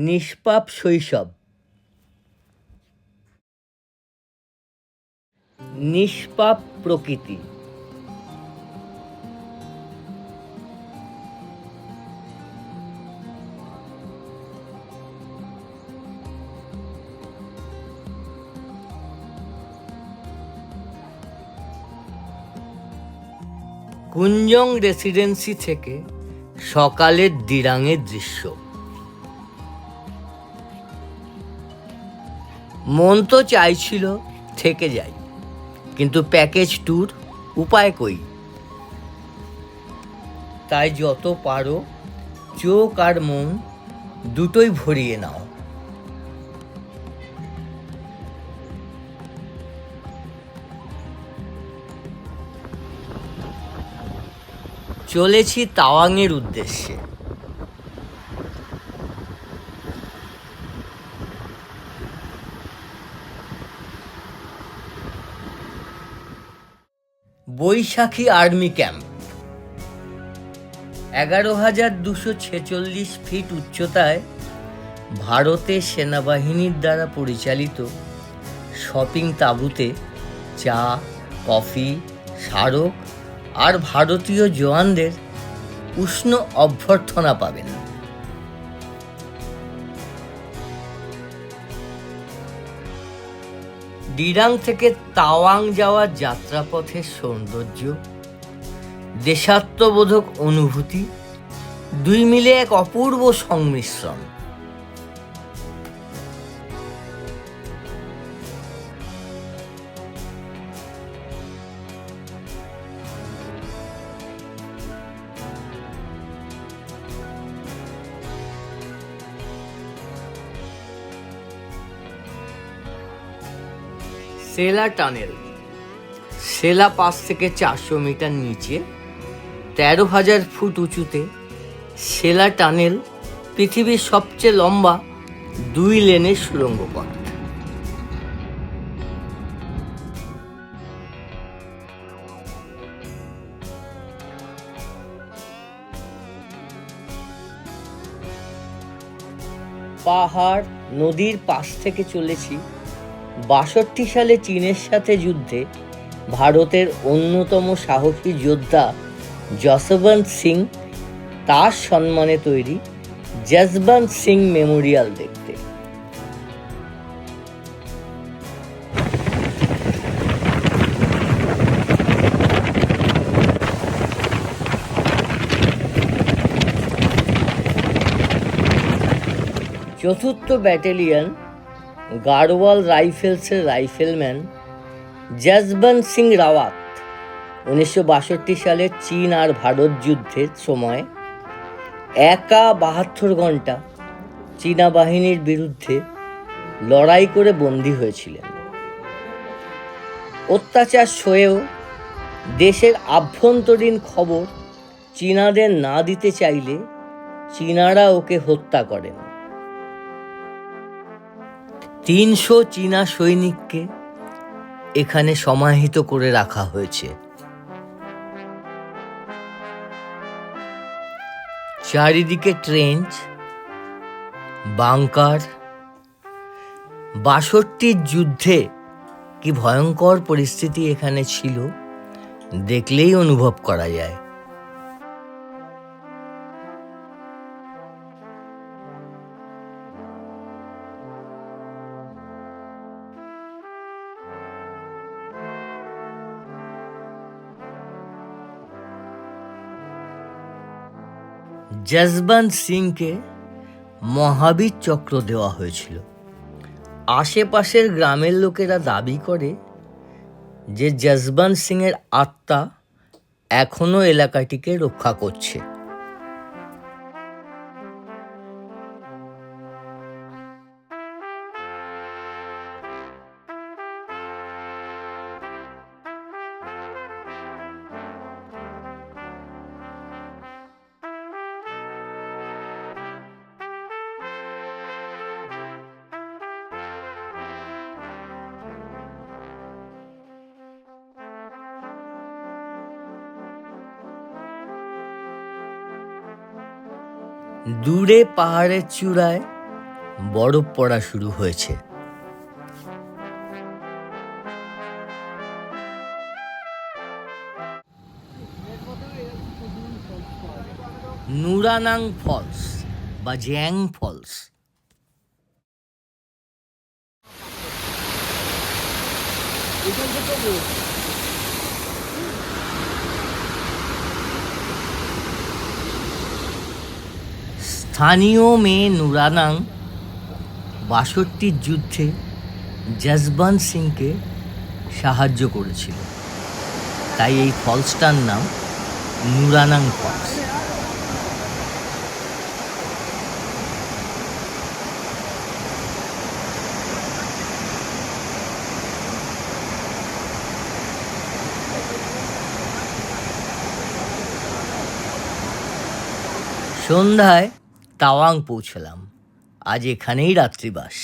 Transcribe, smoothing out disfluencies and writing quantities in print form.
নিষ্পাপ শৈশব। নিষ্পাপ প্রকৃতি। কুঞ্জং রেসিডেন্সি থেকে সকালের দিরাঙের দৃশ্য। মন তো চাইছিল থেকে যাই, কিন্তু প্যাকেজ ট্যুর, উপায় কই। তাই যত পারো চোখ আর মন দুটোই ভরিয়ে নাও। চলেছি তাওয়াংয়ের উদ্দেশ্যে। বৈশাখী আর্মি ক্যাম্প। 11,246 ফিট উচ্চতায় ভারতের সেনাবাহিনীর দ্বারা পরিচালিত শপিং তাঁবুতে চা, কফি, স্মারক আর ভারতীয় জওয়ানদের উষ্ণ অভ্যর্থনা পাবেন। দিরাং থেকে তাওয়াং যাওয়ার যাত্রাপথের সৌন্দর্য, দেশাত্মবোধক অনুভূতি দুই মিলে এক অপূর্ব সংমিশ্রণ। সেলা টানেল। সেলা পাস থেকে 400 মিটার নিচে 13,000 ফুট উঁচুতে সেলা টানেল পৃথিবীর সবচেয়ে লম্বা 2 লেনের সুড়ঙ্গ পথ। পাহাড়, নদীর পাশ থেকে চলেছি 62 সালে চীনের সাথে যুদ্ধে ভারতের অন্যতম সাহসী যোদ্ধা যশবন্ত সিং, তার সম্মানে তৈরি যশবন্ত সিং মেমোরিয়াল দেখতে। চতুর্থ ব্যাটালিয়ন গাড়ওয়াল রাইফেলসের রাইফেলম্যান যশবন্ত সিং রাওয়াত 1962 সালে চীন আর ভারত যুদ্ধের সময় একা 72 ঘন্টা চীনা বাহিনীর বিরুদ্ধে লড়াই করে বন্দী হয়েছিলেন। অত্যাচার সয়েও দেশের আভ্যন্তরীণ খবর চীনাদের না দিতে চাইলে চীনারা ওকে হত্যা করেন। 300 চীনা সৈনিককে এখানে সমাহিত করে রাখা হয়েছে। চারিদিকে ট্রেঞ্চ, বাংকার। 62 যুদ্ধে কি ভয়ঙ্কর পরিস্থিতি এখানে ছিল দেখলেই অনুভব করা যায়। যশবন্ত সিংকে মহাবীর চক্র দেওয়া হয়েছিল। আশেপাশের গ্রামের লোকেরা দাবি করে যে যশবন্ত সিংয়ের আত্মা এখনো এলাকাটিকে রক্ষা করছে। দূরে পাহাড়ের চূড়ায় বরফ পড়া শুরু হয়েছে। নুরানাং ফলস বা জ্যাং ফলস। স্থানীয় মেয়ে নুরানাং ৬২ যুদ্ধে যশবন্ত সিংকে সাহায্য করেছিল, তাই এই ফলসটার নাম নুরানাং ফলস। সন্ধ্যায় তাওয়াং পৌঁছলাম। আজ এখানেই রাত্রিবাস।